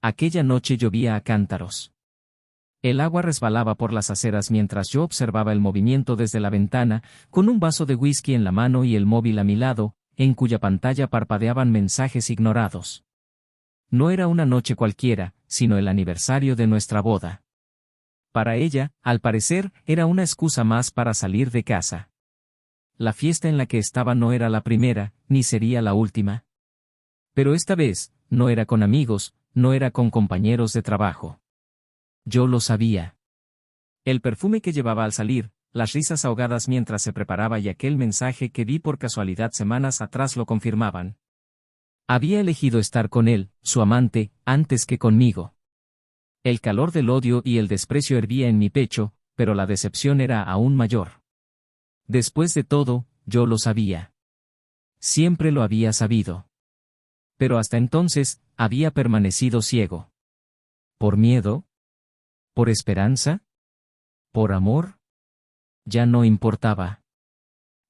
Aquella noche llovía a cántaros. El agua resbalaba por las aceras mientras yo observaba el movimiento desde la ventana, con un vaso de whisky en la mano y el móvil a mi lado, en cuya pantalla parpadeaban mensajes ignorados. No era una noche cualquiera, sino el aniversario de nuestra boda. Para ella, al parecer, era una excusa más para salir de casa. La fiesta en la que estaba no era la primera, ni sería la última. Pero esta vez, no era con amigos, no era con compañeros de trabajo. Yo lo sabía. El perfume que llevaba al salir, las risas ahogadas mientras se preparaba y aquel mensaje que vi por casualidad semanas atrás lo confirmaban. Había elegido estar con él, su amante, antes que conmigo. El calor del odio y el desprecio hervía en mi pecho, pero la decepción era aún mayor. Después de todo, yo lo sabía. Siempre lo había sabido. Pero hasta entonces, había permanecido ciego. ¿Por miedo? ¿Por esperanza? ¿Por amor? Ya no importaba.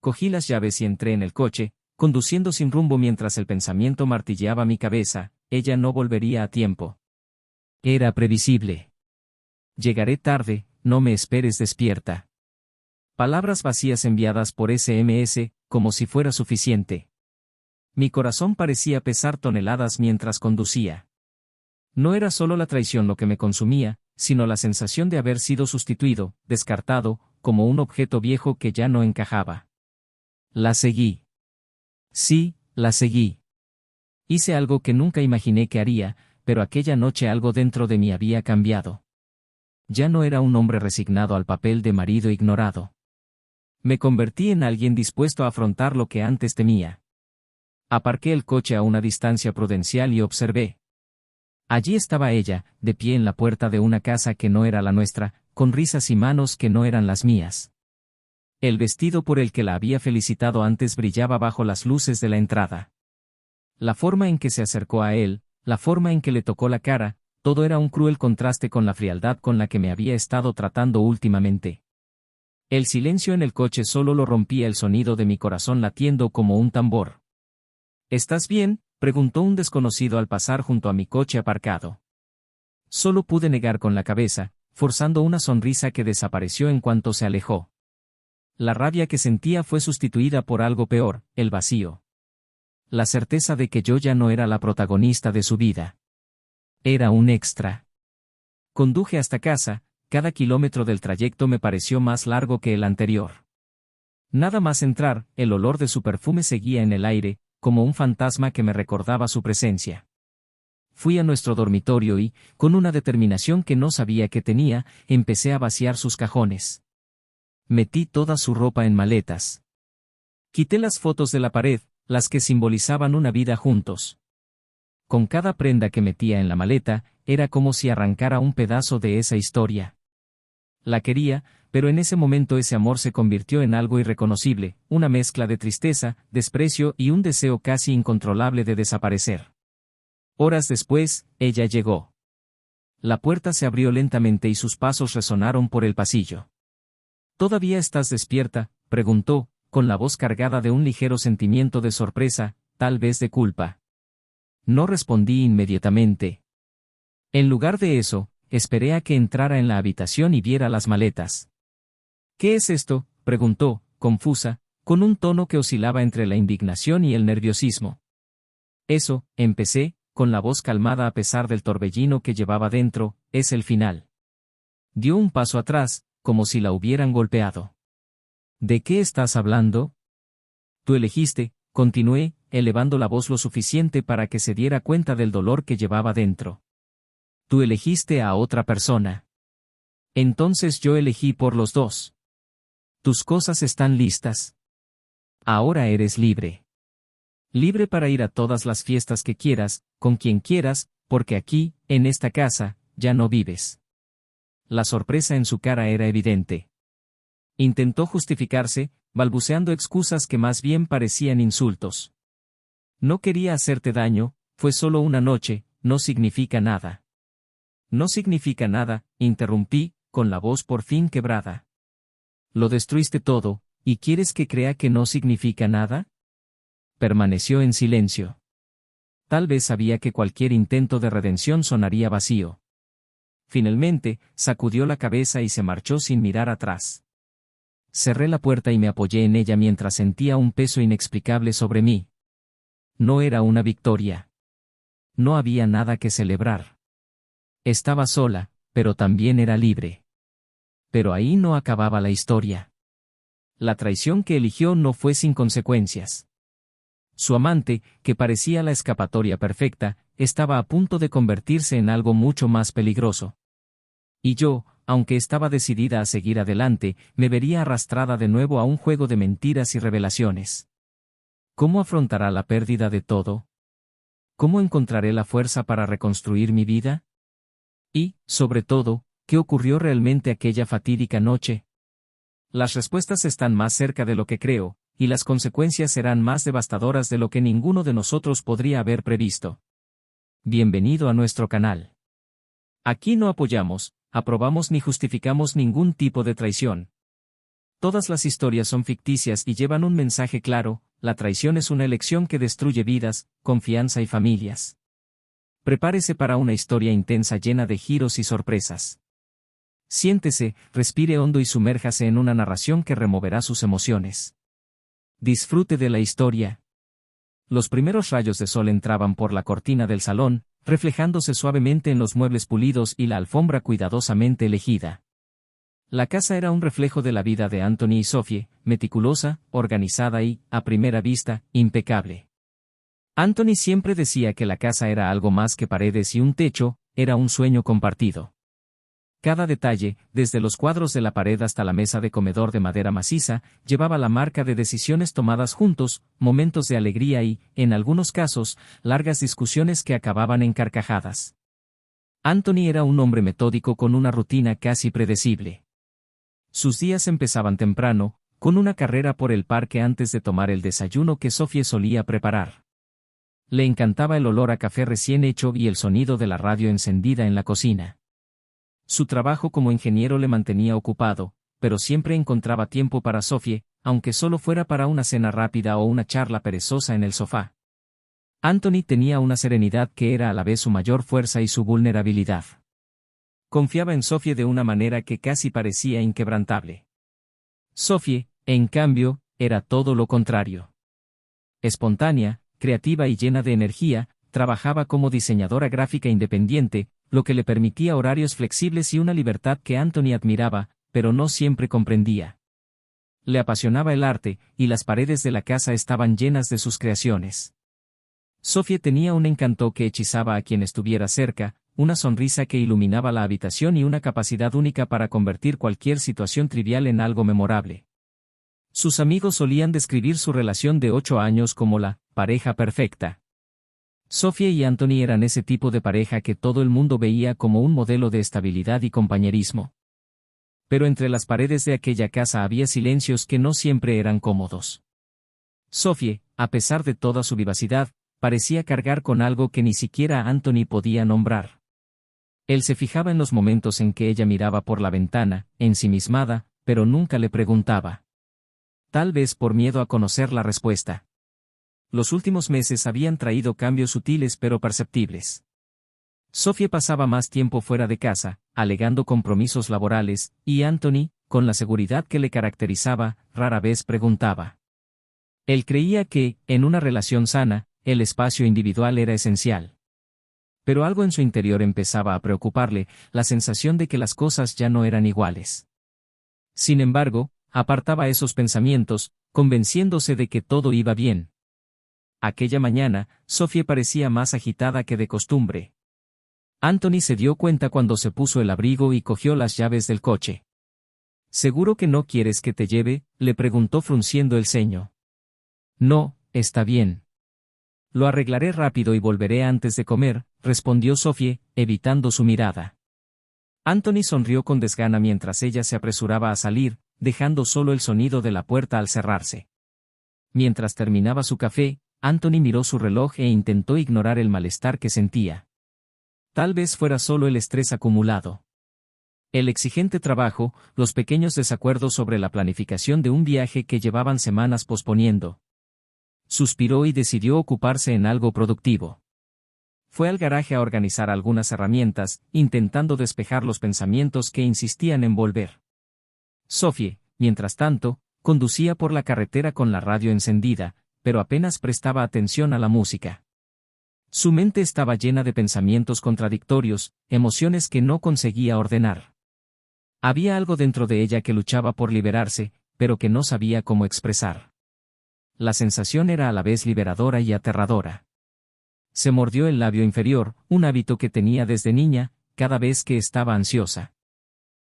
Cogí las llaves y entré en el coche, conduciendo sin rumbo mientras el pensamiento martilleaba mi cabeza. Ella no volvería a tiempo. Era previsible. Llegaré tarde, no me esperes despierta. Palabras vacías enviadas por SMS, como si fuera suficiente. Mi corazón parecía pesar toneladas mientras conducía. No era solo la traición lo que me consumía, sino la sensación de haber sido sustituido, descartado, como un objeto viejo que ya no encajaba. La seguí. Sí, la seguí. Hice algo que nunca imaginé que haría, pero aquella noche algo dentro de mí había cambiado. Ya no era un hombre resignado al papel de marido ignorado. Me convertí en alguien dispuesto a afrontar lo que antes temía. Aparqué el coche a una distancia prudencial y observé. Allí estaba ella, de pie en la puerta de una casa que no era la nuestra, con risas y manos que no eran las mías. El vestido por el que la había felicitado antes brillaba bajo las luces de la entrada. La forma en que se acercó a él, la forma en que le tocó la cara, todo era un cruel contraste con la frialdad con la que me había estado tratando últimamente. El silencio en el coche solo lo rompía el sonido de mi corazón latiendo como un tambor. ¿Estás bien?, preguntó un desconocido al pasar junto a mi coche aparcado. Solo pude negar con la cabeza, forzando una sonrisa que desapareció en cuanto se alejó. La rabia que sentía fue sustituida por algo peor, el vacío. La certeza de que yo ya no era la protagonista de su vida. Era un extra. Conduje hasta casa, cada kilómetro del trayecto me pareció más largo que el anterior. Nada más entrar, el olor de su perfume seguía en el aire, como un fantasma que me recordaba su presencia. Fui a nuestro dormitorio y, con una determinación que no sabía que tenía, empecé a vaciar sus cajones. Metí toda su ropa en maletas. Quité las fotos de la pared, las que simbolizaban una vida juntos. Con cada prenda que metía en la maleta, era como si arrancara un pedazo de esa historia. La quería, pero en ese momento ese amor se convirtió en algo irreconocible, una mezcla de tristeza, desprecio y un deseo casi incontrolable de desaparecer. Horas después, ella llegó. La puerta se abrió lentamente y sus pasos resonaron por el pasillo. ¿Todavía estás despierta?, preguntó, con la voz cargada de un ligero sentimiento de sorpresa, tal vez de culpa. No respondí inmediatamente. En lugar de eso, esperé a que entrara en la habitación y viera las maletas. ¿Qué es esto?, preguntó, confusa, con un tono que oscilaba entre la indignación y el nerviosismo. Eso, empecé, con la voz calmada a pesar del torbellino que llevaba dentro, es el final. Dio un paso atrás, como si la hubieran golpeado. ¿De qué estás hablando? Tú elegiste, continué, elevando la voz lo suficiente para que se diera cuenta del dolor que llevaba dentro. Tú elegiste a otra persona. Entonces yo elegí por los dos. Tus cosas están listas. Ahora eres libre. Libre para ir a todas las fiestas que quieras, con quien quieras, porque aquí, en esta casa, ya no vives. La sorpresa en su cara era evidente. Intentó justificarse, balbuceando excusas que más bien parecían insultos. No quería hacerte daño, fue solo una noche, no significa nada. No significa nada, interrumpí, con la voz por fin quebrada. Lo destruiste todo, ¿y quieres que crea que no significa nada? Permaneció en silencio. Tal vez sabía que cualquier intento de redención sonaría vacío. Finalmente, sacudió la cabeza y se marchó sin mirar atrás. Cerré la puerta y me apoyé en ella mientras sentía un peso inexplicable sobre mí. No era una victoria. No había nada que celebrar. Estaba sola, pero también era libre. Pero ahí no acababa la historia. La traición que eligió no fue sin consecuencias. Su amante, que parecía la escapatoria perfecta, estaba a punto de convertirse en algo mucho más peligroso. Y yo, aunque estaba decidida a seguir adelante, me vería arrastrada de nuevo a un juego de mentiras y revelaciones. ¿Cómo afrontará la pérdida de todo? ¿Cómo encontraré la fuerza para reconstruir mi vida? Y, sobre todo, ¿qué ocurrió realmente aquella fatídica noche? Las respuestas están más cerca de lo que creo, y las consecuencias serán más devastadoras de lo que ninguno de nosotros podría haber previsto. Bienvenido a nuestro canal. Aquí no apoyamos, aprobamos ni justificamos ningún tipo de traición. Todas las historias son ficticias y llevan un mensaje claro: la traición es una elección que destruye vidas, confianza y familias. Prepárese para una historia intensa llena de giros y sorpresas. Siéntese, respire hondo y sumérjase en una narración que removerá sus emociones. Disfrute de la historia. Los primeros rayos de sol entraban por la cortina del salón, reflejándose suavemente en los muebles pulidos y la alfombra cuidadosamente elegida. La casa era un reflejo de la vida de Anthony y Sophie, meticulosa, organizada y, a primera vista, impecable. Anthony siempre decía que la casa era algo más que paredes y un techo, era un sueño compartido. Cada detalle, desde los cuadros de la pared hasta la mesa de comedor de madera maciza, llevaba la marca de decisiones tomadas juntos, momentos de alegría y, en algunos casos, largas discusiones que acababan en carcajadas. Anthony era un hombre metódico con una rutina casi predecible. Sus días empezaban temprano, con una carrera por el parque antes de tomar el desayuno que Sophie solía preparar. Le encantaba el olor a café recién hecho y el sonido de la radio encendida en la cocina. Su trabajo como ingeniero le mantenía ocupado, pero siempre encontraba tiempo para Sophie, aunque solo fuera para una cena rápida o una charla perezosa en el sofá. Anthony tenía una serenidad que era a la vez su mayor fuerza y su vulnerabilidad. Confiaba en Sophie de una manera que casi parecía inquebrantable. Sophie, en cambio, era todo lo contrario. Espontánea, creativa y llena de energía, trabajaba como diseñadora gráfica independiente, lo que le permitía horarios flexibles y una libertad que Anthony admiraba, pero no siempre comprendía. Le apasionaba el arte, y las paredes de la casa estaban llenas de sus creaciones. Sophie tenía un encanto que hechizaba a quien estuviera cerca, una sonrisa que iluminaba la habitación y una capacidad única para convertir cualquier situación trivial en algo memorable. Sus amigos solían describir su relación de 8 años como la pareja perfecta. Sophie y Anthony eran ese tipo de pareja que todo el mundo veía como un modelo de estabilidad y compañerismo. Pero entre las paredes de aquella casa había silencios que no siempre eran cómodos. Sophie, a pesar de toda su vivacidad, parecía cargar con algo que ni siquiera Anthony podía nombrar. Él se fijaba en los momentos en que ella miraba por la ventana, ensimismada, pero nunca le preguntaba. Tal vez por miedo a conocer la respuesta. Los últimos meses habían traído cambios sutiles pero perceptibles. Sophie pasaba más tiempo fuera de casa, alegando compromisos laborales, y Anthony, con la seguridad que le caracterizaba, rara vez preguntaba. Él creía que, en una relación sana, el espacio individual era esencial. Pero algo en su interior empezaba a preocuparle, la sensación de que las cosas ya no eran iguales. Sin embargo, apartaba esos pensamientos, convenciéndose de que todo iba bien. Aquella mañana, Sophie parecía más agitada que de costumbre. Anthony se dio cuenta cuando se puso el abrigo y cogió las llaves del coche. ¿Seguro que no quieres que te lleve?, le preguntó frunciendo el ceño. No, está bien. Lo arreglaré rápido y volveré antes de comer, respondió Sophie, evitando su mirada. Anthony sonrió con desgana mientras ella se apresuraba a salir, dejando solo el sonido de la puerta al cerrarse. Mientras terminaba su café, Anthony miró su reloj e intentó ignorar el malestar que sentía. Tal vez fuera solo el estrés acumulado. El exigente trabajo, los pequeños desacuerdos sobre la planificación de un viaje que llevaban semanas posponiendo. Suspiró y decidió ocuparse en algo productivo. Fue al garaje a organizar algunas herramientas, intentando despejar los pensamientos que insistían en volver. Sophie, mientras tanto, conducía por la carretera con la radio encendida, pero apenas prestaba atención a la música. Su mente estaba llena de pensamientos contradictorios, emociones que no conseguía ordenar. Había algo dentro de ella que luchaba por liberarse, pero que no sabía cómo expresar. La sensación era a la vez liberadora y aterradora. Se mordió el labio inferior, un hábito que tenía desde niña, cada vez que estaba ansiosa.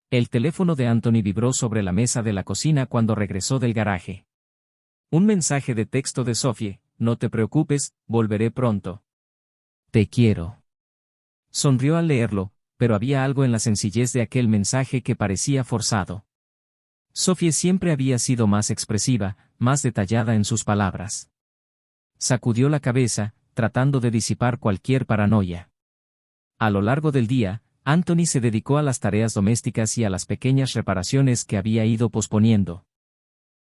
El teléfono de Anthony vibró sobre la mesa de la cocina cuando regresó del garaje. Un mensaje de texto de Sophie: no te preocupes, volveré pronto. Te quiero. Sonrió al leerlo, pero había algo en la sencillez de aquel mensaje que parecía forzado. Sophie siempre había sido más expresiva, más detallada en sus palabras. Sacudió la cabeza, tratando de disipar cualquier paranoia. A lo largo del día, Anthony se dedicó a las tareas domésticas y a las pequeñas reparaciones que había ido posponiendo.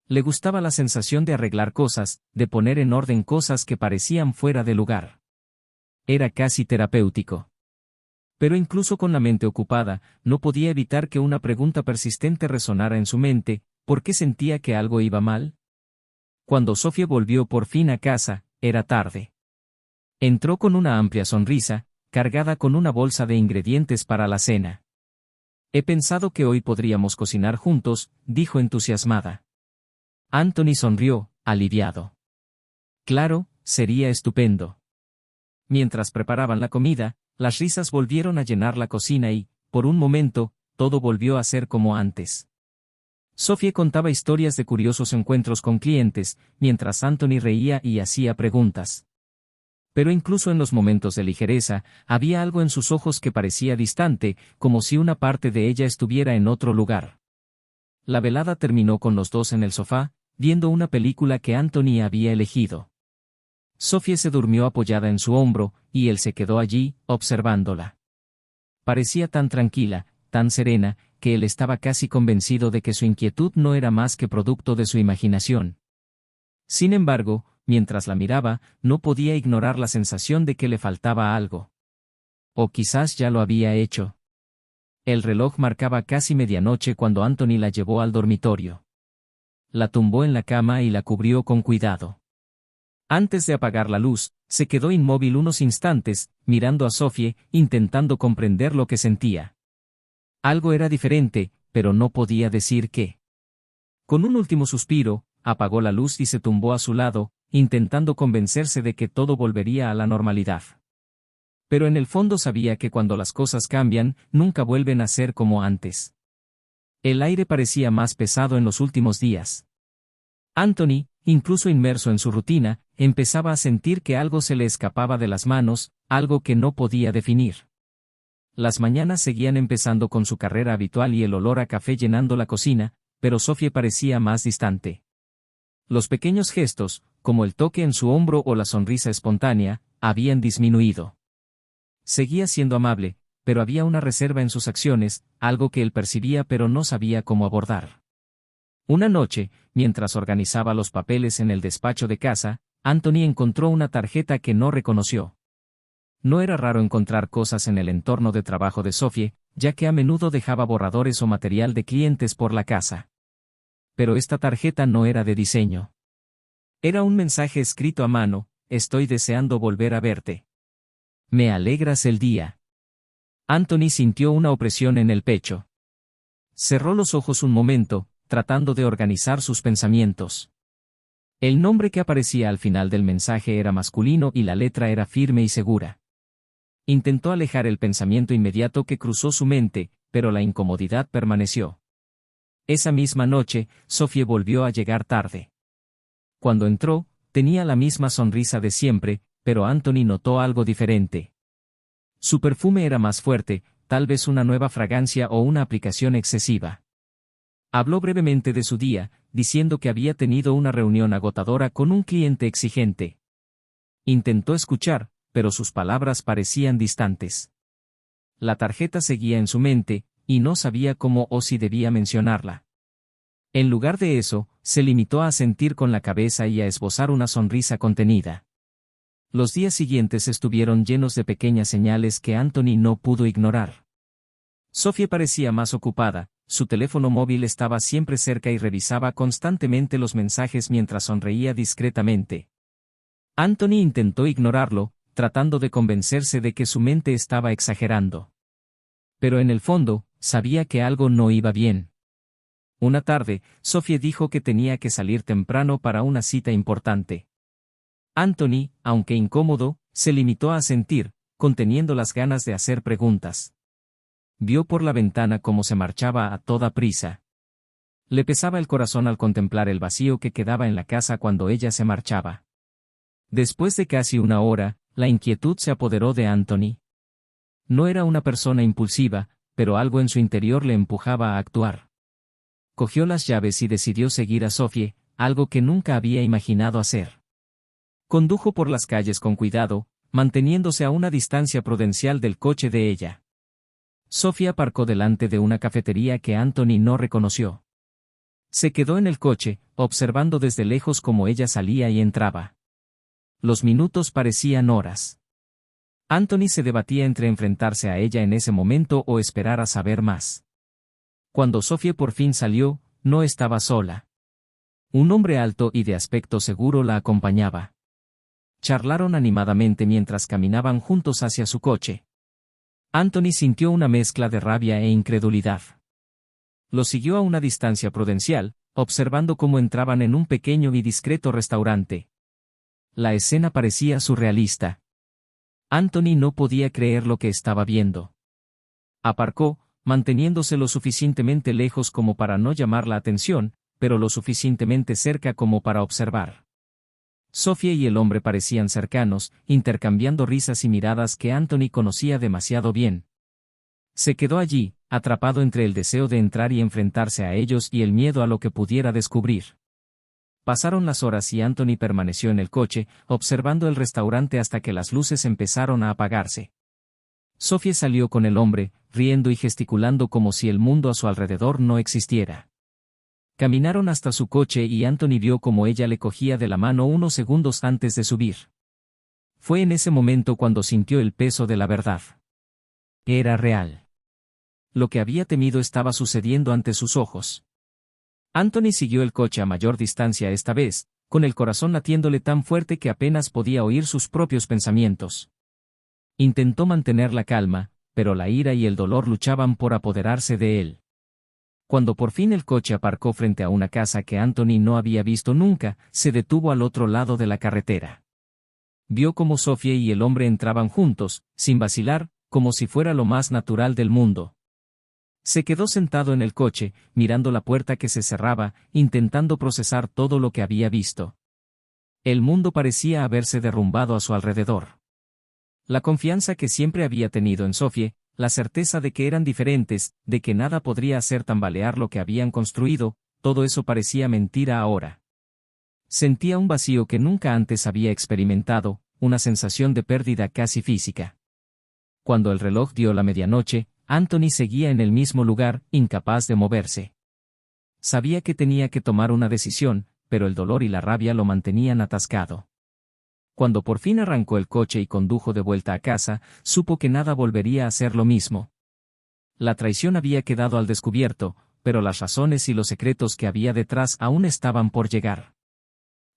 Le gustaba la sensación de arreglar cosas, de poner en orden cosas que parecían fuera de lugar. Era casi terapéutico. Pero incluso con la mente ocupada, no podía evitar que una pregunta persistente resonara en su mente: ¿por qué sentía que algo iba mal? Cuando Sophie volvió por fin a casa, era tarde. Entró con una amplia sonrisa, cargada con una bolsa de ingredientes para la cena. He pensado que hoy podríamos cocinar juntos, dijo entusiasmada. Anthony sonrió, aliviado. Claro, sería estupendo. Mientras preparaban la comida, las risas volvieron a llenar la cocina y, por un momento, todo volvió a ser como antes. Sophie contaba historias de curiosos encuentros con clientes, mientras Anthony reía y hacía preguntas. Pero incluso en los momentos de ligereza, había algo en sus ojos que parecía distante, como si una parte de ella estuviera en otro lugar. La velada terminó con los dos en el sofá, viendo una película que Anthony había elegido. Sophie se durmió apoyada en su hombro, y él se quedó allí, observándola. Parecía tan tranquila, tan serena, que él estaba casi convencido de que su inquietud no era más que producto de su imaginación. Sin embargo, mientras la miraba, no podía ignorar la sensación de que le faltaba algo. O quizás ya lo había hecho. El reloj marcaba casi medianoche cuando Anthony la llevó al dormitorio. La tumbó en la cama y la cubrió con cuidado. Antes de apagar la luz, se quedó inmóvil unos instantes, mirando a Sophie, intentando comprender lo que sentía. Algo era diferente, pero no podía decir qué. Con un último suspiro, apagó la luz y se tumbó a su lado, intentando convencerse de que todo volvería a la normalidad. Pero en el fondo sabía que cuando las cosas cambian, nunca vuelven a ser como antes. El aire parecía más pesado en los últimos días. Anthony, incluso inmerso en su rutina, empezaba a sentir que algo se le escapaba de las manos, algo que no podía definir. Las mañanas seguían empezando con su carrera habitual y el olor a café llenando la cocina, pero Sophie parecía más distante. Los pequeños gestos, como el toque en su hombro o la sonrisa espontánea, habían disminuido. Seguía siendo amable, pero había una reserva en sus acciones, algo que él percibía pero no sabía cómo abordar. Una noche, mientras organizaba los papeles en el despacho de casa, Anthony encontró una tarjeta que no reconoció. No era raro encontrar cosas en el entorno de trabajo de Sophie, ya que a menudo dejaba borradores o material de clientes por la casa. Pero esta tarjeta no era de diseño. Era un mensaje escrito a mano: estoy deseando volver a verte. Me alegras el día. Anthony sintió una opresión en el pecho. Cerró los ojos un momento, tratando de organizar sus pensamientos. El nombre que aparecía al final del mensaje era masculino y la letra era firme y segura. Intentó alejar el pensamiento inmediato que cruzó su mente, pero la incomodidad permaneció. Esa misma noche, Sophie volvió a llegar tarde. Cuando entró, tenía la misma sonrisa de siempre, pero Anthony notó algo diferente. Su perfume era más fuerte, tal vez una nueva fragancia o una aplicación excesiva. Habló brevemente de su día, diciendo que había tenido una reunión agotadora con un cliente exigente. Intentó escuchar, pero sus palabras parecían distantes. La tarjeta seguía en su mente, y no sabía cómo o si debía mencionarla. En lugar de eso, se limitó a asentir con la cabeza y a esbozar una sonrisa contenida. Los días siguientes estuvieron llenos de pequeñas señales que Anthony no pudo ignorar. Sophie parecía más ocupada, su teléfono móvil estaba siempre cerca y revisaba constantemente los mensajes mientras sonreía discretamente. Anthony intentó ignorarlo, tratando de convencerse de que su mente estaba exagerando. Pero en el fondo, sabía que algo no iba bien. Una tarde, Sophie dijo que tenía que salir temprano para una cita importante. Anthony, aunque incómodo, se limitó a asentir, conteniendo las ganas de hacer preguntas. Vio por la ventana cómo se marchaba a toda prisa. Le pesaba el corazón al contemplar el vacío que quedaba en la casa cuando ella se marchaba. Después de casi una hora, la inquietud se apoderó de Anthony. No era una persona impulsiva, pero algo en su interior le empujaba a actuar. Cogió las llaves y decidió seguir a Sophie, algo que nunca había imaginado hacer. Condujo por las calles con cuidado, manteniéndose a una distancia prudencial del coche de ella. Sophie aparcó delante de una cafetería que Anthony no reconoció. Se quedó en el coche, observando desde lejos cómo ella salía y entraba. Los minutos parecían horas. Anthony se debatía entre enfrentarse a ella en ese momento o esperar a saber más. Cuando Sophie por fin salió, no estaba sola. Un hombre alto y de aspecto seguro la acompañaba. Charlaron animadamente mientras caminaban juntos hacia su coche. Anthony sintió una mezcla de rabia e incredulidad. Lo siguió a una distancia prudencial, observando cómo entraban en un pequeño y discreto restaurante. La escena parecía surrealista. Anthony no podía creer lo que estaba viendo. Aparcó, manteniéndose lo suficientemente lejos como para no llamar la atención, pero lo suficientemente cerca como para observar. Sophie y el hombre parecían cercanos, intercambiando risas y miradas que Anthony conocía demasiado bien. Se quedó allí, atrapado entre el deseo de entrar y enfrentarse a ellos y el miedo a lo que pudiera descubrir. Pasaron las horas y Anthony permaneció en el coche, observando el restaurante hasta que las luces empezaron a apagarse. Sophie salió con el hombre, riendo y gesticulando como si el mundo a su alrededor no existiera. Caminaron hasta su coche y Anthony vio cómo ella le cogía de la mano unos segundos antes de subir. Fue en ese momento cuando sintió el peso de la verdad. Era real. Lo que había temido estaba sucediendo ante sus ojos. Anthony siguió el coche a mayor distancia esta vez, con el corazón latiéndole tan fuerte que apenas podía oír sus propios pensamientos. Intentó mantener la calma, pero la ira y el dolor luchaban por apoderarse de él. Cuando por fin el coche aparcó frente a una casa que Anthony no había visto nunca, se detuvo al otro lado de la carretera. Vio cómo Sophie y el hombre entraban juntos, sin vacilar, como si fuera lo más natural del mundo. Se quedó sentado en el coche, mirando la puerta que se cerraba, intentando procesar todo lo que había visto. El mundo parecía haberse derrumbado a su alrededor. La confianza que siempre había tenido en Sophie, la certeza de que eran diferentes, de que nada podría hacer tambalear lo que habían construido, todo eso parecía mentira ahora. Sentía un vacío que nunca antes había experimentado, una sensación de pérdida casi física. Cuando el reloj dio la medianoche, Anthony seguía en el mismo lugar, incapaz de moverse. Sabía que tenía que tomar una decisión, pero el dolor y la rabia lo mantenían atascado. Cuando por fin arrancó el coche y condujo de vuelta a casa, supo que nada volvería a ser lo mismo. La traición había quedado al descubierto, pero las razones y los secretos que había detrás aún estaban por llegar.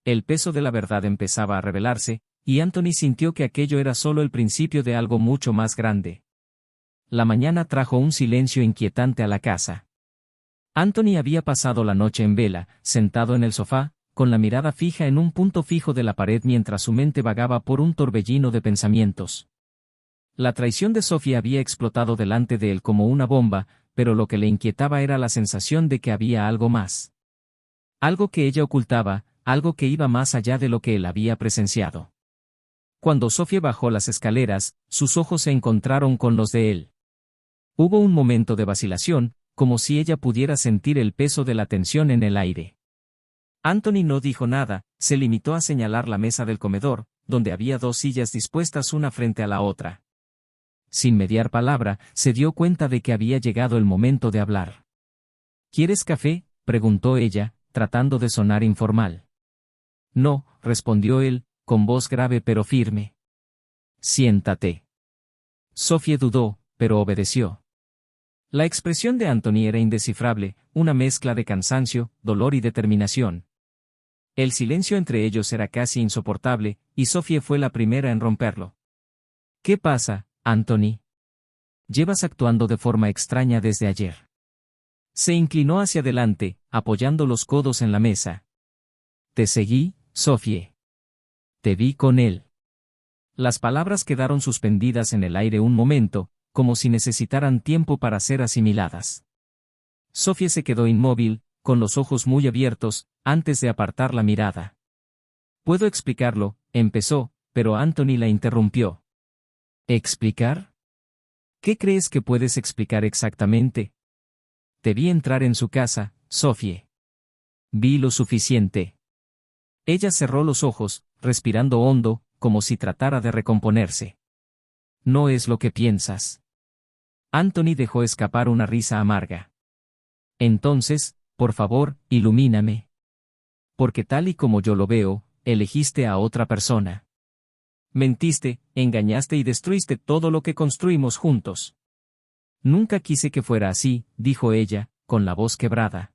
El peso de la verdad empezaba a revelarse, y Anthony sintió que aquello era solo el principio de algo mucho más grande. La mañana trajo un silencio inquietante a la casa. Anthony había pasado la noche en vela, sentado en el sofá, con la mirada fija en un punto fijo de la pared mientras su mente vagaba por un torbellino de pensamientos. La traición de Sophie había explotado delante de él como una bomba, pero lo que le inquietaba era la sensación de que había algo más. Algo que ella ocultaba, algo que iba más allá de lo que él había presenciado. Cuando Sophie bajó las escaleras, sus ojos se encontraron con los de él. Hubo un momento de vacilación, como si ella pudiera sentir el peso de la tensión en el aire. Anthony no dijo nada, se limitó a señalar la mesa del comedor, donde había dos sillas dispuestas una frente a la otra. Sin mediar palabra, se dio cuenta de que había llegado el momento de hablar. ¿Quieres café?, preguntó ella, tratando de sonar informal. No, respondió él, con voz grave pero firme. Siéntate. Sophie dudó, pero obedeció. La expresión de Anthony era indescifrable, una mezcla de cansancio, dolor y determinación. El silencio entre ellos era casi insoportable, y Sophie fue la primera en romperlo. ¿Qué pasa, Anthony? Llevas actuando de forma extraña desde ayer. Se inclinó hacia adelante, apoyando los codos en la mesa. Te seguí, Sophie. Te vi con él. Las palabras quedaron suspendidas en el aire un momento, como si necesitaran tiempo para ser asimiladas. Sophie se quedó inmóvil, con los ojos muy abiertos, antes de apartar la mirada. Puedo explicarlo, empezó, pero Anthony la interrumpió. ¿Explicar? ¿Qué crees que puedes explicar exactamente? Te vi entrar en su casa, Sophie. Vi lo suficiente. Ella cerró los ojos, respirando hondo, como si tratara de recomponerse. No es lo que piensas. Anthony dejó escapar una risa amarga. Entonces, por favor, ilumíname. Porque tal y como yo lo veo, elegiste a otra persona. Mentiste, engañaste y destruiste todo lo que construimos juntos. Nunca quise que fuera así, dijo ella, con la voz quebrada.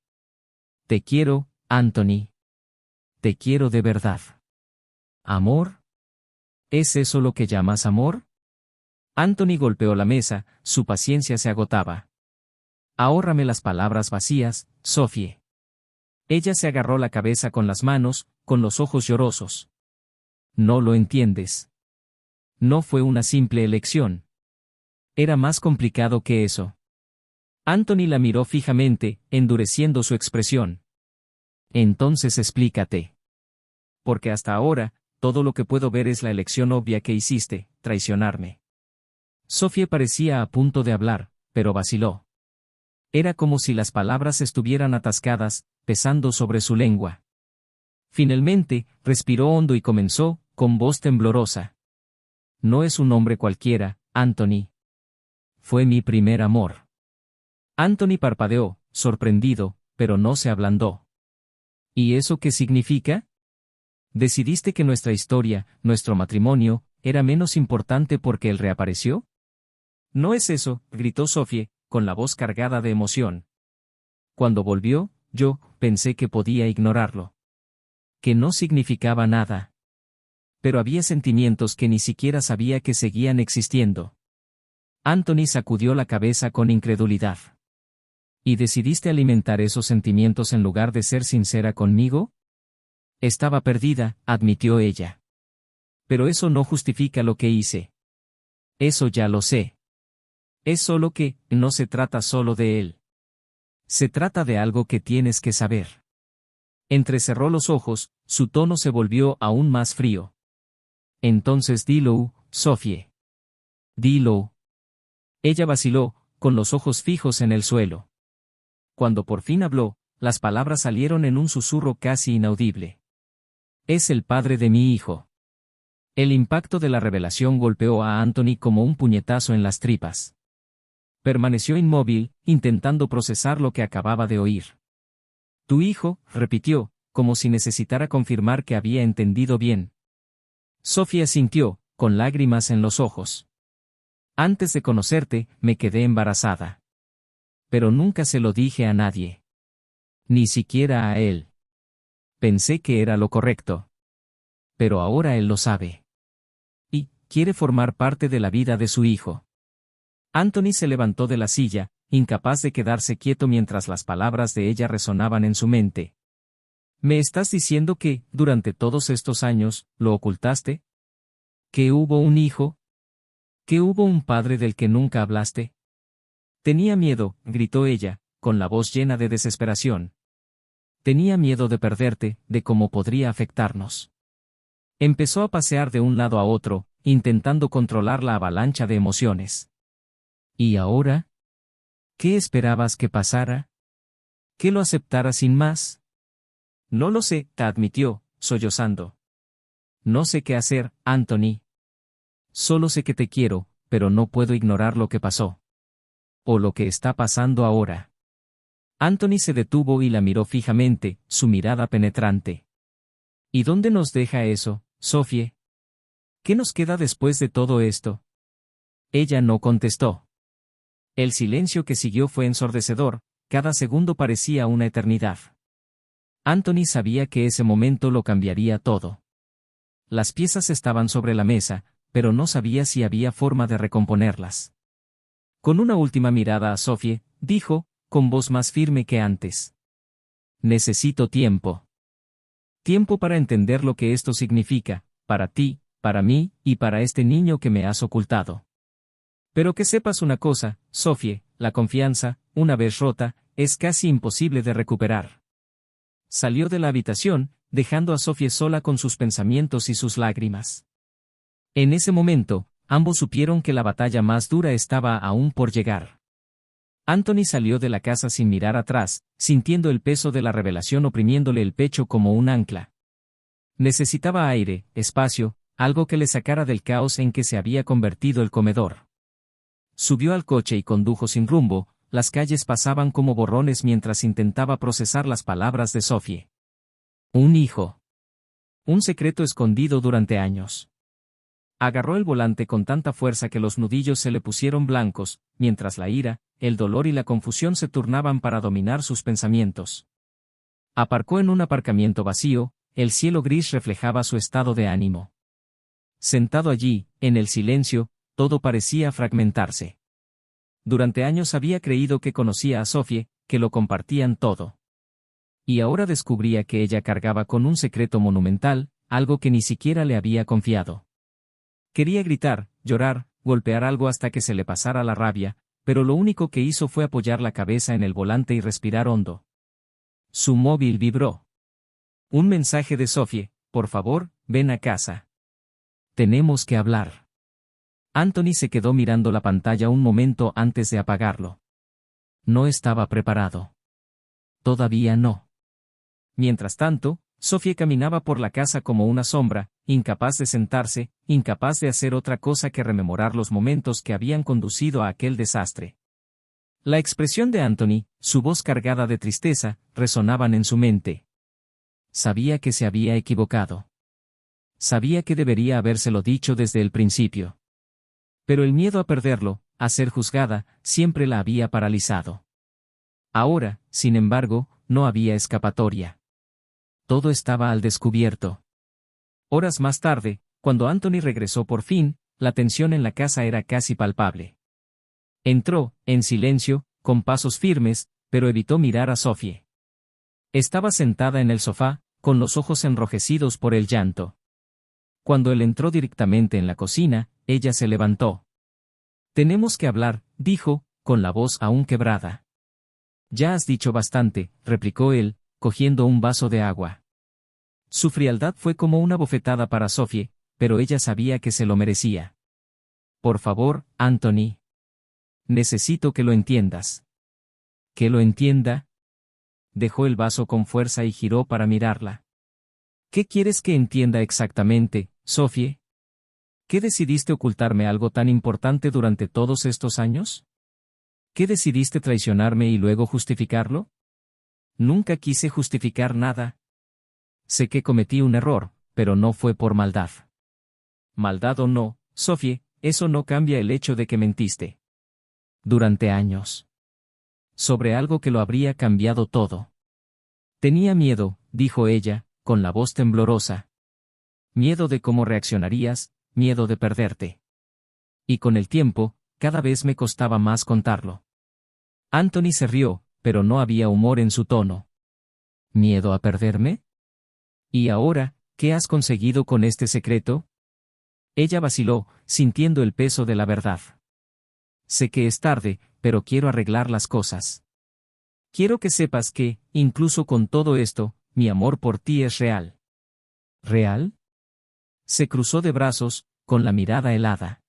Te quiero, Anthony. Te quiero de verdad. ¿Amor? ¿Es eso lo que llamas amor? Anthony golpeó la mesa, su paciencia se agotaba. Ahórrame las palabras vacías, Sophie. Ella se agarró la cabeza con las manos, con los ojos llorosos. No lo entiendes. No fue una simple elección. Era más complicado que eso. Anthony la miró fijamente, endureciendo su expresión. Entonces explícate. Porque hasta ahora, todo lo que puedo ver es la elección obvia que hiciste, traicionarme. Sophie parecía a punto de hablar, pero vaciló. Era como si las palabras estuvieran atascadas, pesando sobre su lengua. Finalmente, respiró hondo y comenzó, con voz temblorosa. No es un hombre cualquiera, Anthony. Fue mi primer amor. Anthony parpadeó, sorprendido, pero no se ablandó. ¿Y eso qué significa? ¿Decidiste que nuestra historia, nuestro matrimonio, era menos importante porque él reapareció? No es eso, gritó Sophie, con la voz cargada de emoción. Cuando volvió, yo pensé que podía ignorarlo. Que no significaba nada. Pero había sentimientos que ni siquiera sabía que seguían existiendo. Anthony sacudió la cabeza con incredulidad. ¿Y decidiste alimentar esos sentimientos en lugar de ser sincera conmigo? Estaba perdida, admitió ella. Pero eso no justifica lo que hice. Eso ya lo sé. Es solo que, no se trata solo de él. Se trata de algo que tienes que saber. Entrecerró los ojos, su tono se volvió aún más frío. Entonces dilo, Sophie. Dilo. Ella vaciló, con los ojos fijos en el suelo. Cuando por fin habló, las palabras salieron en un susurro casi inaudible. Es el padre de mi hijo. El impacto de la revelación golpeó a Anthony como un puñetazo en las tripas. Permaneció inmóvil, intentando procesar lo que acababa de oír. Tu hijo, repitió, como si necesitara confirmar que había entendido bien. Sophie asintió, con lágrimas en los ojos. Antes de conocerte, me quedé embarazada. Pero nunca se lo dije a nadie. Ni siquiera a él. Pensé que era lo correcto. Pero ahora él lo sabe. Y, quiere formar parte de la vida de su hijo. Anthony se levantó de la silla, incapaz de quedarse quieto mientras las palabras de ella resonaban en su mente. ¿Me estás diciendo que, durante todos estos años, lo ocultaste? ¿Que hubo un hijo? ¿Que hubo un padre del que nunca hablaste? Tenía miedo, gritó ella, con la voz llena de desesperación. Tenía miedo de perderte, de cómo podría afectarnos. Empezó a pasear de un lado a otro, intentando controlar la avalancha de emociones. ¿Y ahora? ¿Qué esperabas que pasara? ¿Que lo aceptara sin más? No lo sé, te admitió, sollozando. No sé qué hacer, Anthony. Solo sé que te quiero, pero no puedo ignorar lo que pasó. O lo que está pasando ahora. Anthony se detuvo y la miró fijamente, su mirada penetrante. ¿Y dónde nos deja eso, Sophie? ¿Qué nos queda después de todo esto? Ella no contestó. El silencio que siguió fue ensordecedor, cada segundo parecía una eternidad. Anthony sabía que ese momento lo cambiaría todo. Las piezas estaban sobre la mesa, pero no sabía si había forma de recomponerlas. Con una última mirada a Sophie, dijo, con voz más firme que antes. Necesito tiempo. Tiempo para entender lo que esto significa, para ti, para mí, y para este niño que me has ocultado. Pero que sepas una cosa, Sophie, la confianza, una vez rota, es casi imposible de recuperar. Salió de la habitación, dejando a Sophie sola con sus pensamientos y sus lágrimas. En ese momento, ambos supieron que la batalla más dura estaba aún por llegar. Anthony salió de la casa sin mirar atrás, sintiendo el peso de la revelación oprimiéndole el pecho como un ancla. Necesitaba aire, espacio, algo que le sacara del caos en que se había convertido el comedor. Subió al coche y condujo sin rumbo, las calles pasaban como borrones mientras intentaba procesar las palabras de Sophie. Un hijo. Un secreto escondido durante años. Agarró el volante con tanta fuerza que los nudillos se le pusieron blancos, mientras la ira, el dolor y la confusión se turnaban para dominar sus pensamientos. Aparcó en un aparcamiento vacío, el cielo gris reflejaba su estado de ánimo. Sentado allí, en el silencio, todo parecía fragmentarse. Durante años había creído que conocía a Sophie, que lo compartían todo. Y ahora descubría que ella cargaba con un secreto monumental, algo que ni siquiera le había confiado. Quería gritar, llorar, golpear algo hasta que se le pasara la rabia, pero lo único que hizo fue apoyar la cabeza en el volante y respirar hondo. Su móvil vibró. Un mensaje de Sophie, por favor, ven a casa. Tenemos que hablar. Anthony se quedó mirando la pantalla un momento antes de apagarlo. No estaba preparado. Todavía no. Mientras tanto, Sophie caminaba por la casa como una sombra, incapaz de sentarse, incapaz de hacer otra cosa que rememorar los momentos que habían conducido a aquel desastre. La expresión de Anthony, su voz cargada de tristeza, resonaban en su mente. Sabía que se había equivocado. Sabía que debería habérselo dicho desde el principio. Pero el miedo a perderlo, a ser juzgada, siempre la había paralizado. Ahora, sin embargo, no había escapatoria. Todo estaba al descubierto. Horas más tarde, cuando Anthony regresó por fin, la tensión en la casa era casi palpable. Entró, en silencio, con pasos firmes, pero evitó mirar a Sophie. Estaba sentada en el sofá, con los ojos enrojecidos por el llanto. Cuando él entró directamente en la cocina, ella se levantó. Tenemos que hablar, dijo, con la voz aún quebrada. Ya has dicho bastante, replicó él, cogiendo un vaso de agua. Su frialdad fue como una bofetada para Sophie, pero ella sabía que se lo merecía. Por favor, Anthony. Necesito que lo entiendas. ¿Que lo entienda? Dejó el vaso con fuerza y giró para mirarla. ¿Qué quieres que entienda exactamente, Sophie? ¿Qué decidiste ocultarme algo tan importante durante todos estos años? ¿Qué decidiste traicionarme y luego justificarlo? Nunca quise justificar nada. Sé que cometí un error, pero no fue por maldad. Maldad o no, Sophie, eso no cambia el hecho de que mentiste. Durante años. Sobre algo que lo habría cambiado todo. Tenía miedo, dijo ella, con la voz temblorosa. Miedo de cómo reaccionarías, miedo de perderte. Y con el tiempo, cada vez me costaba más contarlo. Anthony se rió, pero no había humor en su tono. ¿Miedo a perderme? ¿Y ahora, qué has conseguido con este secreto? Ella vaciló, sintiendo el peso de la verdad. Sé que es tarde, pero quiero arreglar las cosas. Quiero que sepas que, incluso con todo esto, mi amor por ti es real. ¿Real? Se cruzó de brazos, con la mirada helada.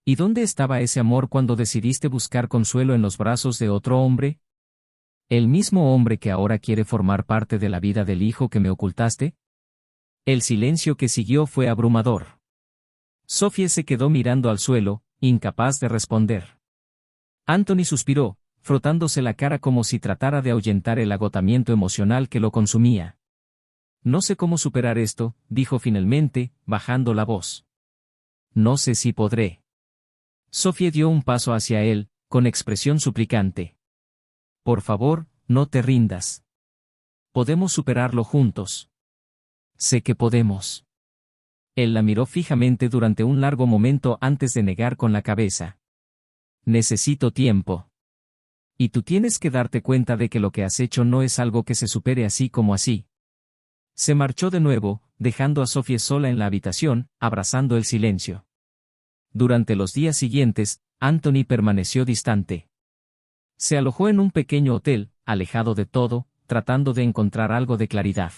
¿Y dónde estaba ese amor cuando decidiste buscar consuelo en los brazos de otro hombre? ¿El mismo hombre que ahora quiere formar parte de la vida del hijo que me ocultaste? El silencio que siguió fue abrumador. Sophie se quedó mirando al suelo, incapaz de responder. Anthony suspiró, frotándose la cara como si tratara de ahuyentar el agotamiento emocional que lo consumía. No sé cómo superar esto, dijo finalmente, bajando la voz. No sé si podré. Sophie dio un paso hacia él, con expresión suplicante. Por favor, no te rindas. Podemos superarlo juntos. Sé que podemos. Él la miró fijamente durante un largo momento antes de negar con la cabeza. Necesito tiempo. Y tú tienes que darte cuenta de que lo que has hecho no es algo que se supere así como así. Se marchó de nuevo, dejando a Sophie sola en la habitación, abrazando el silencio. Durante los días siguientes, Anthony permaneció distante. Se alojó en un pequeño hotel, alejado de todo, tratando de encontrar algo de claridad.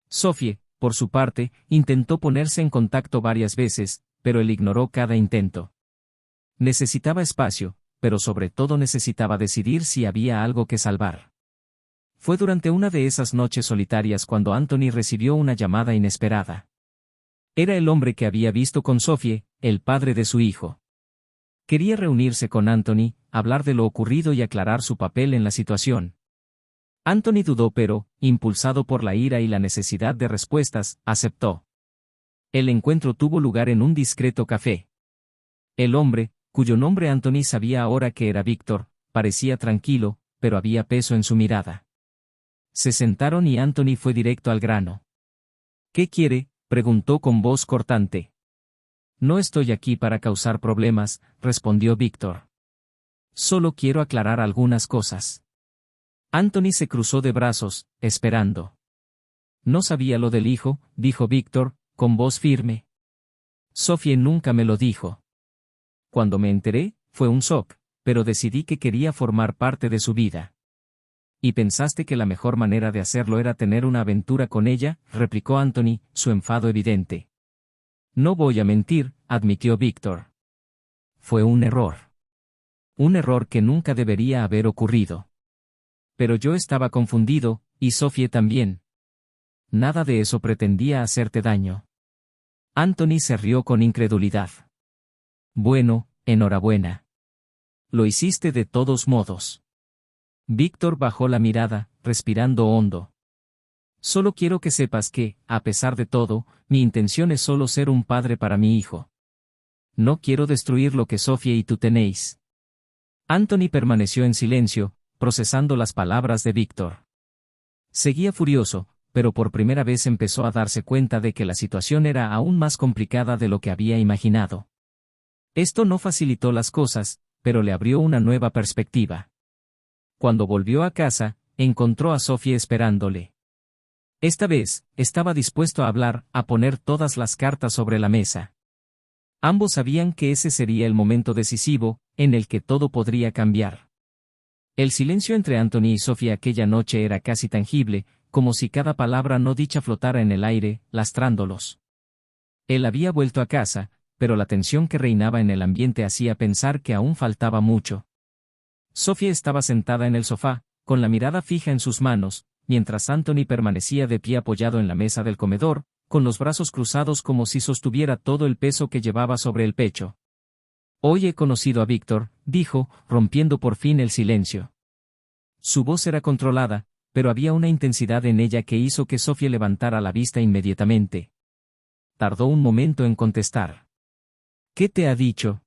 Sophie, por su parte, intentó ponerse en contacto varias veces, pero él ignoró cada intento. Necesitaba espacio, pero sobre todo necesitaba decidir si había algo que salvar. Fue durante una de esas noches solitarias cuando Anthony recibió una llamada inesperada. Era el hombre que había visto con Sophie, el padre de su hijo. Quería reunirse con Anthony, hablar de lo ocurrido y aclarar su papel en la situación. Anthony dudó pero, impulsado por la ira y la necesidad de respuestas, aceptó. El encuentro tuvo lugar en un discreto café. El hombre, cuyo nombre Anthony sabía ahora que era Víctor, parecía tranquilo, pero había peso en su mirada. Se sentaron y Anthony fue directo al grano. ¿Qué quiere?, preguntó con voz cortante. No estoy aquí para causar problemas, respondió Víctor. Solo quiero aclarar algunas cosas. Anthony se cruzó de brazos, esperando. No sabía lo del hijo, dijo Víctor, con voz firme. Sophie nunca me lo dijo. Cuando me enteré, fue un shock, pero decidí que quería formar parte de su vida. ¿Y pensaste que la mejor manera de hacerlo era tener una aventura con ella?, replicó Anthony, su enfado evidente. No voy a mentir, admitió Víctor. Fue un error. Un error que nunca debería haber ocurrido. Pero yo estaba confundido, y Sophie también. Nada de eso pretendía hacerte daño. Anthony se rió con incredulidad. Bueno, enhorabuena. Lo hiciste de todos modos. Víctor bajó la mirada, respirando hondo. Solo quiero que sepas que, a pesar de todo, mi intención es solo ser un padre para mi hijo. No quiero destruir lo que Sophie y tú tenéis. Anthony permaneció en silencio, procesando las palabras de Víctor. Seguía furioso, pero por primera vez empezó a darse cuenta de que la situación era aún más complicada de lo que había imaginado. Esto no facilitó las cosas, pero le abrió una nueva perspectiva. Cuando volvió a casa, encontró a Sophie esperándole. Esta vez, estaba dispuesto a hablar, a poner todas las cartas sobre la mesa. Ambos sabían que ese sería el momento decisivo, en el que todo podría cambiar. El silencio entre Anthony y Sophie aquella noche era casi tangible, como si cada palabra no dicha flotara en el aire, lastrándolos. Él había vuelto a casa, pero la tensión que reinaba en el ambiente hacía pensar que aún faltaba mucho. Sophie estaba sentada en el sofá, con la mirada fija en sus manos, mientras Anthony permanecía de pie apoyado en la mesa del comedor, con los brazos cruzados como si sostuviera todo el peso que llevaba sobre el pecho. Hoy he conocido a Víctor, dijo, rompiendo por fin el silencio. Su voz era controlada, pero había una intensidad en ella que hizo que Sophie levantara la vista inmediatamente. Tardó un momento en contestar. ¿Qué te ha dicho?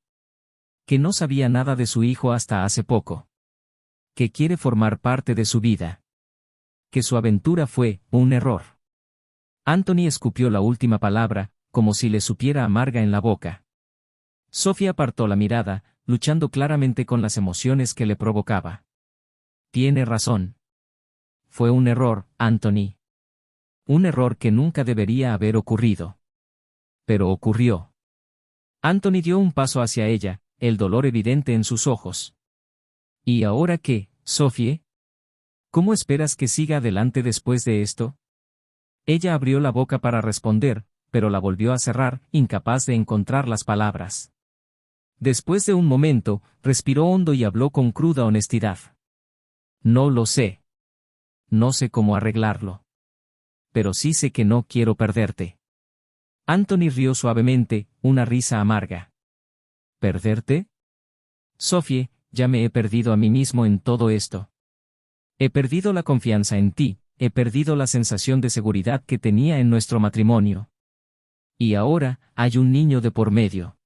Que no sabía nada de su hijo hasta hace poco. Que quiere formar parte de su vida. Que su aventura fue un error. Anthony escupió la última palabra, como si le supiera amarga en la boca. Sophie apartó la mirada, luchando claramente con las emociones que le provocaba. Tiene razón. Fue un error, Anthony. Un error que nunca debería haber ocurrido. Pero ocurrió. Anthony dio un paso hacia ella, el dolor evidente en sus ojos. ¿Y ahora qué, Sophie? ¿Cómo esperas que siga adelante después de esto? Ella abrió la boca para responder, pero la volvió a cerrar, incapaz de encontrar las palabras. Después de un momento, respiró hondo y habló con cruda honestidad. No lo sé. No sé cómo arreglarlo. Pero sí sé que no quiero perderte. Anthony rió suavemente, una risa amarga. ¿Perderte? Sophie, ya me he perdido a mí mismo en todo esto. He perdido la confianza en ti, he perdido la sensación de seguridad que tenía en nuestro matrimonio. Y ahora, hay un niño de por medio.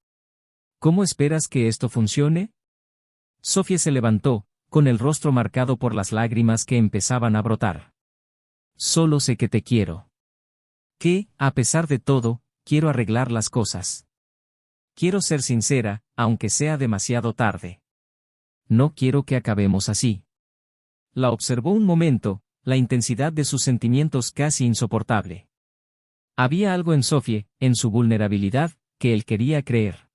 ¿Cómo esperas que esto funcione? Sophie se levantó, con el rostro marcado por las lágrimas que empezaban a brotar. Solo sé que te quiero. Que, a pesar de todo, quiero arreglar las cosas. Quiero ser sincera, aunque sea demasiado tarde. No quiero que acabemos así. La observó un momento, la intensidad de sus sentimientos casi insoportable. Había algo en Sophie, en su vulnerabilidad, que él quería creer.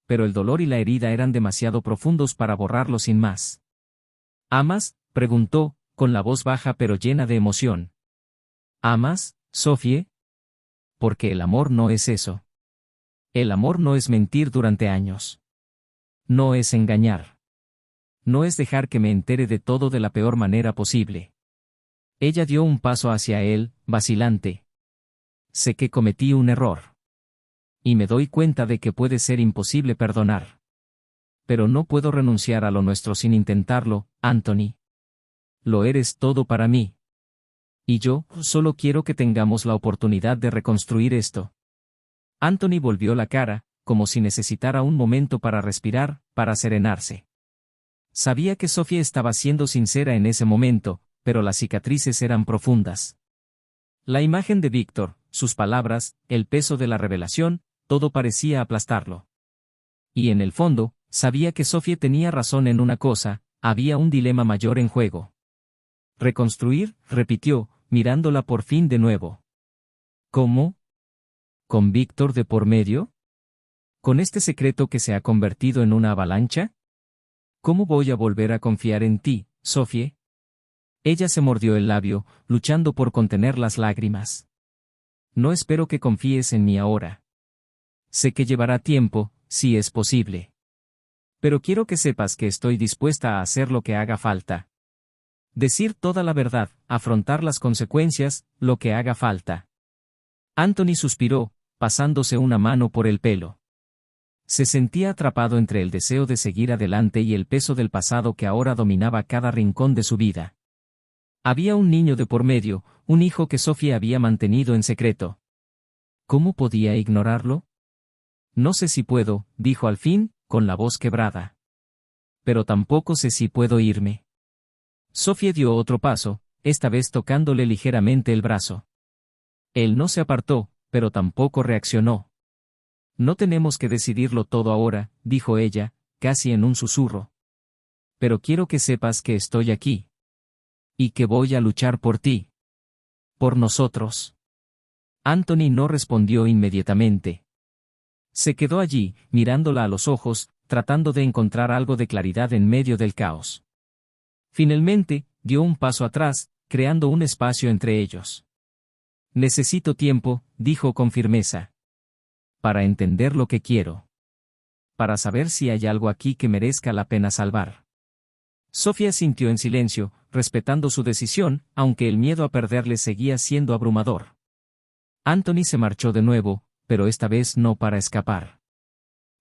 Pero el dolor y la herida eran demasiado profundos para borrarlo sin más. ¿Amas?, preguntó, con la voz baja pero llena de emoción. ¿Amas, Sophie? Porque el amor no es eso. El amor no es mentir durante años. No es engañar. No es dejar que me entere de todo de la peor manera posible. Ella dio un paso hacia él, vacilante. Sé que cometí un error. Y me doy cuenta de que puede ser imposible perdonar. Pero no puedo renunciar a lo nuestro sin intentarlo, Anthony. Lo eres todo para mí. Y yo, solo quiero que tengamos la oportunidad de reconstruir esto. Anthony volvió la cara, como si necesitara un momento para respirar, para serenarse. Sabía que Sophie estaba siendo sincera en ese momento, pero las cicatrices eran profundas. La imagen de Víctor, sus palabras, el peso de la revelación, todo parecía aplastarlo. Y en el fondo, sabía que Sophie tenía razón en una cosa, había un dilema mayor en juego. Reconstruir, repitió, mirándola por fin de nuevo. ¿Cómo? ¿Con Víctor de por medio? ¿Con este secreto que se ha convertido en una avalancha? ¿Cómo voy a volver a confiar en ti, Sophie? Ella se mordió el labio, luchando por contener las lágrimas. No espero que confíes en mí ahora. Sé que llevará tiempo, si es posible. Pero quiero que sepas que estoy dispuesta a hacer lo que haga falta. Decir toda la verdad, afrontar las consecuencias, lo que haga falta. Anthony suspiró, pasándose una mano por el pelo. Se sentía atrapado entre el deseo de seguir adelante y el peso del pasado que ahora dominaba cada rincón de su vida. Había un niño de por medio, un hijo que Sophie había mantenido en secreto. ¿Cómo podía ignorarlo? No sé si puedo, dijo al fin, con la voz quebrada. Pero tampoco sé si puedo irme. Sophie dio otro paso, esta vez tocándole ligeramente el brazo. Él no se apartó, pero tampoco reaccionó. No tenemos que decidirlo todo ahora, dijo ella, casi en un susurro. Pero quiero que sepas que estoy aquí. Y que voy a luchar por ti. Por nosotros. Anthony no respondió inmediatamente. Se quedó allí, mirándola a los ojos, tratando de encontrar algo de claridad en medio del caos. Finalmente, dio un paso atrás, creando un espacio entre ellos. Necesito tiempo, dijo con firmeza. Para entender lo que quiero. Para saber si hay algo aquí que merezca la pena salvar. Sophie sintió en silencio, respetando su decisión, aunque el miedo a perderle seguía siendo abrumador. Anthony se marchó de nuevo, pero esta vez no para escapar.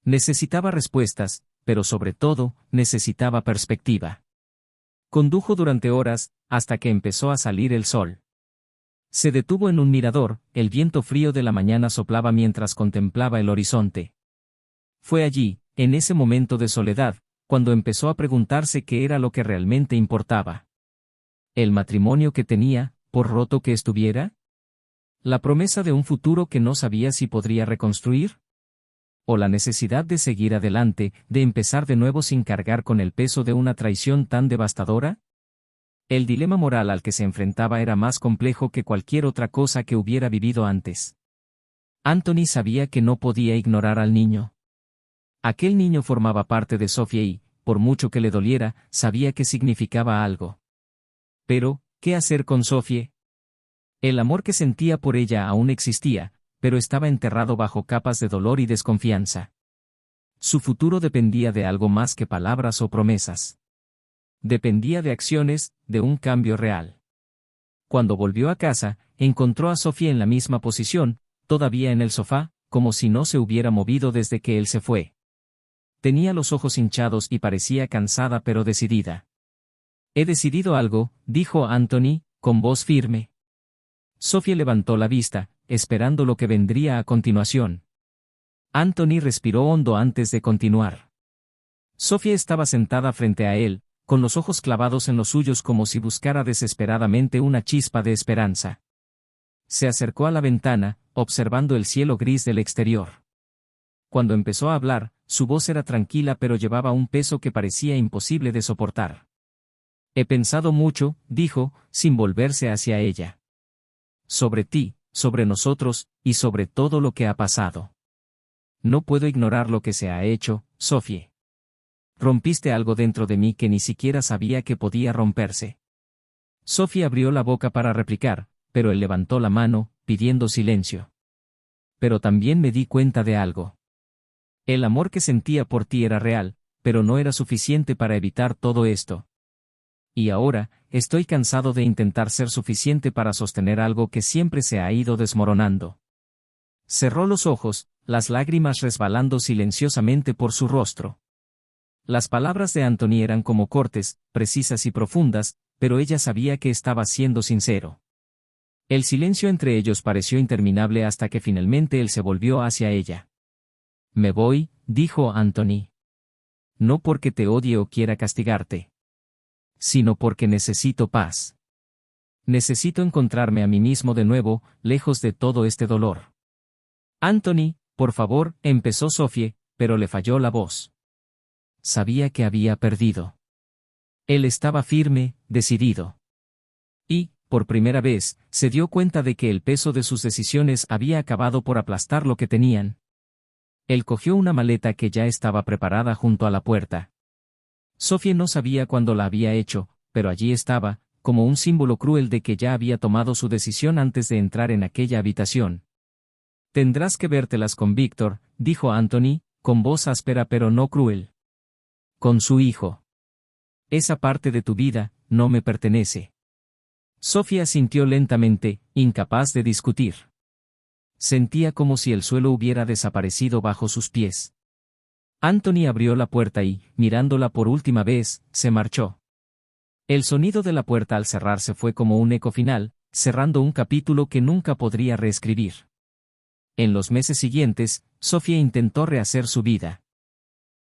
Necesitaba respuestas, pero sobre todo, necesitaba perspectiva. Condujo durante horas, hasta que empezó a salir el sol. Se detuvo en un mirador, el viento frío de la mañana soplaba mientras contemplaba el horizonte. Fue allí, en ese momento de soledad, cuando empezó a preguntarse qué era lo que realmente importaba. ¿El matrimonio que tenía, por roto que estuviera? ¿La promesa de un futuro que no sabía si podría reconstruir? ¿O la necesidad de seguir adelante, de empezar de nuevo sin cargar con el peso de una traición tan devastadora? El dilema moral al que se enfrentaba era más complejo que cualquier otra cosa que hubiera vivido antes. Anthony sabía que no podía ignorar al niño. Aquel niño formaba parte de Sophie y, por mucho que le doliera, sabía que significaba algo. Pero, ¿qué hacer con Sophie? El amor que sentía por ella aún existía, pero estaba enterrado bajo capas de dolor y desconfianza. Su futuro dependía de algo más que palabras o promesas. Dependía de acciones, de un cambio real. Cuando volvió a casa, encontró a Sophie en la misma posición, todavía en el sofá, como si no se hubiera movido desde que él se fue. Tenía los ojos hinchados y parecía cansada pero decidida. He decidido algo, dijo Anthony, con voz firme. Sophie levantó la vista, esperando lo que vendría a continuación. Anthony respiró hondo antes de continuar. Sophie estaba sentada frente a él, con los ojos clavados en los suyos como si buscara desesperadamente una chispa de esperanza. Se acercó a la ventana, observando el cielo gris del exterior. Cuando empezó a hablar, su voz era tranquila pero llevaba un peso que parecía imposible de soportar. He pensado mucho, dijo, sin volverse hacia ella. Sobre ti, sobre nosotros, y sobre todo lo que ha pasado. No puedo ignorar lo que se ha hecho, Sophie. Rompiste algo dentro de mí que ni siquiera sabía que podía romperse. Sophie abrió la boca para replicar, pero él levantó la mano, pidiendo silencio. Pero también me di cuenta de algo. El amor que sentía por ti era real, pero no era suficiente para evitar todo esto. Y ahora, estoy cansado de intentar ser suficiente para sostener algo que siempre se ha ido desmoronando. Cerró los ojos, las lágrimas resbalando silenciosamente por su rostro. Las palabras de Anthony eran como cortes, precisas y profundas, pero ella sabía que estaba siendo sincero. El silencio entre ellos pareció interminable hasta que finalmente él se volvió hacia ella. Me voy, dijo Anthony. No porque te odie o quiera castigarte, sino porque necesito paz. Necesito encontrarme a mí mismo de nuevo, lejos de todo este dolor. Anthony, por favor, empezó Sophie, pero le falló la voz. Sabía que había perdido. Él estaba firme, decidido. Y, por primera vez, se dio cuenta de que el peso de sus decisiones había acabado por aplastar lo que tenían. Él cogió una maleta que ya estaba preparada junto a la puerta. Sophie no sabía cuándo la había hecho, pero allí estaba, como un símbolo cruel de que ya había tomado su decisión antes de entrar en aquella habitación. Tendrás que vértelas con Víctor, dijo Anthony, con voz áspera pero no cruel. Con su hijo. Esa parte de tu vida, no me pertenece. Sophie asintió lentamente, incapaz de discutir. Sentía como si el suelo hubiera desaparecido bajo sus pies. Anthony abrió la puerta y, mirándola por última vez, se marchó. El sonido de la puerta al cerrarse fue como un eco final, cerrando un capítulo que nunca podría reescribir. En los meses siguientes, Sophie intentó rehacer su vida.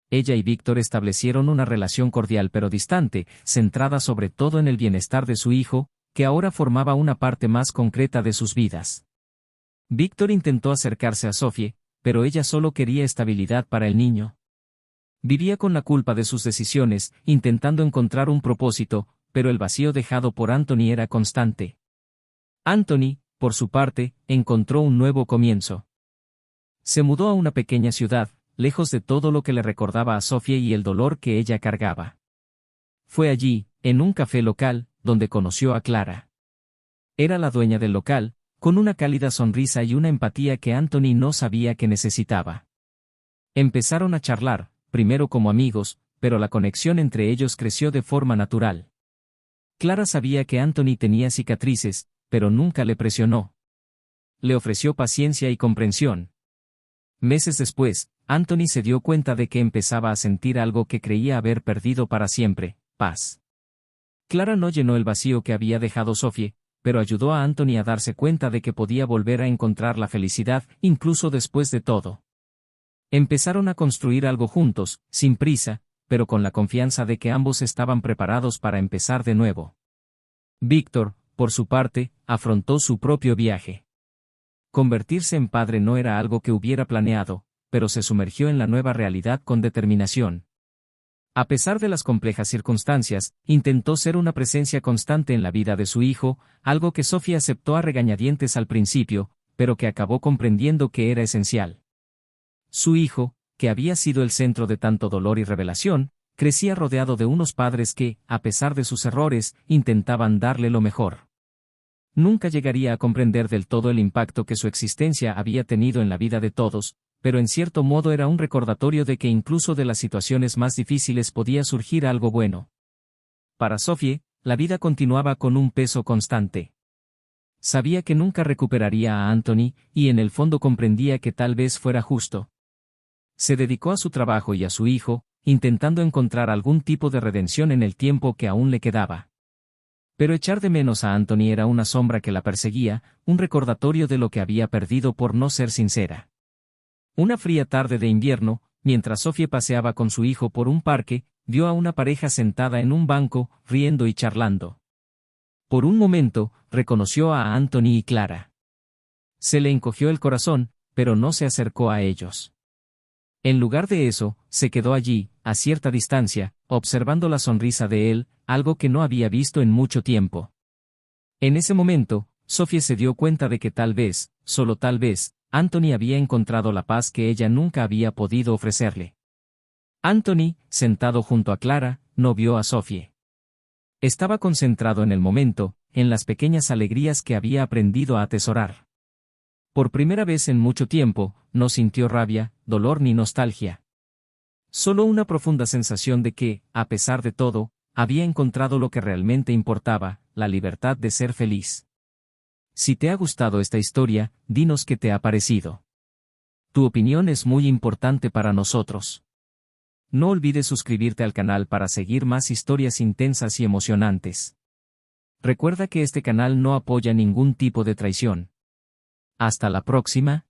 Ella y Víctor establecieron una relación cordial pero distante, centrada sobre todo en el bienestar de su hijo, que ahora formaba una parte más concreta de sus vidas. Víctor intentó acercarse a Sophie, pero ella solo quería estabilidad para el niño. Vivía con la culpa de sus decisiones, intentando encontrar un propósito, pero el vacío dejado por Anthony era constante. Anthony, por su parte, encontró un nuevo comienzo. Se mudó a una pequeña ciudad, lejos de todo lo que le recordaba a Sophie y el dolor que ella cargaba. Fue allí, en un café local, donde conoció a Clara. Era la dueña del local, con una cálida sonrisa y una empatía que Anthony no sabía que necesitaba. Empezaron a charlar, primero como amigos, pero la conexión entre ellos creció de forma natural. Clara sabía que Anthony tenía cicatrices, pero nunca le presionó. Le ofreció paciencia y comprensión. Meses después, Anthony se dio cuenta de que empezaba a sentir algo que creía haber perdido para siempre, paz. Clara no llenó el vacío que había dejado Sophie, pero ayudó a Anthony a darse cuenta de que podía volver a encontrar la felicidad, incluso después de todo. Empezaron a construir algo juntos, sin prisa, pero con la confianza de que ambos estaban preparados para empezar de nuevo. Víctor, por su parte, afrontó su propio viaje. Convertirse en padre no era algo que hubiera planeado, pero se sumergió en la nueva realidad con determinación. A pesar de las complejas circunstancias, intentó ser una presencia constante en la vida de su hijo, algo que Sophie aceptó a regañadientes al principio, pero que acabó comprendiendo que era esencial. Su hijo, que había sido el centro de tanto dolor y revelación, crecía rodeado de unos padres que, a pesar de sus errores, intentaban darle lo mejor. Nunca llegaría a comprender del todo el impacto que su existencia había tenido en la vida de todos, pero en cierto modo era un recordatorio de que incluso de las situaciones más difíciles podía surgir algo bueno. Para Sophie, la vida continuaba con un peso constante. Sabía que nunca recuperaría a Anthony, y en el fondo comprendía que tal vez fuera justo. Se dedicó a su trabajo y a su hijo, intentando encontrar algún tipo de redención en el tiempo que aún le quedaba. Pero echar de menos a Anthony era una sombra que la perseguía, un recordatorio de lo que había perdido por no ser sincera. Una fría tarde de invierno, mientras Sophie paseaba con su hijo por un parque, vio a una pareja sentada en un banco, riendo y charlando. Por un momento, reconoció a Anthony y Clara. Se le encogió el corazón, pero no se acercó a ellos. En lugar de eso, se quedó allí, a cierta distancia, observando la sonrisa de él, algo que no había visto en mucho tiempo. En ese momento, Sophie se dio cuenta de que tal vez, solo tal vez, Anthony había encontrado la paz que ella nunca había podido ofrecerle. Anthony, sentado junto a Clara, no vio a Sophie. Estaba concentrado en el momento, en las pequeñas alegrías que había aprendido a atesorar. Por primera vez en mucho tiempo, no sintió rabia, dolor ni nostalgia. Solo una profunda sensación de que, a pesar de todo, había encontrado lo que realmente importaba, la libertad de ser feliz. Si te ha gustado esta historia, dinos qué te ha parecido. Tu opinión es muy importante para nosotros. No olvides suscribirte al canal para seguir más historias intensas y emocionantes. Recuerda que este canal no apoya ningún tipo de traición. Hasta la próxima.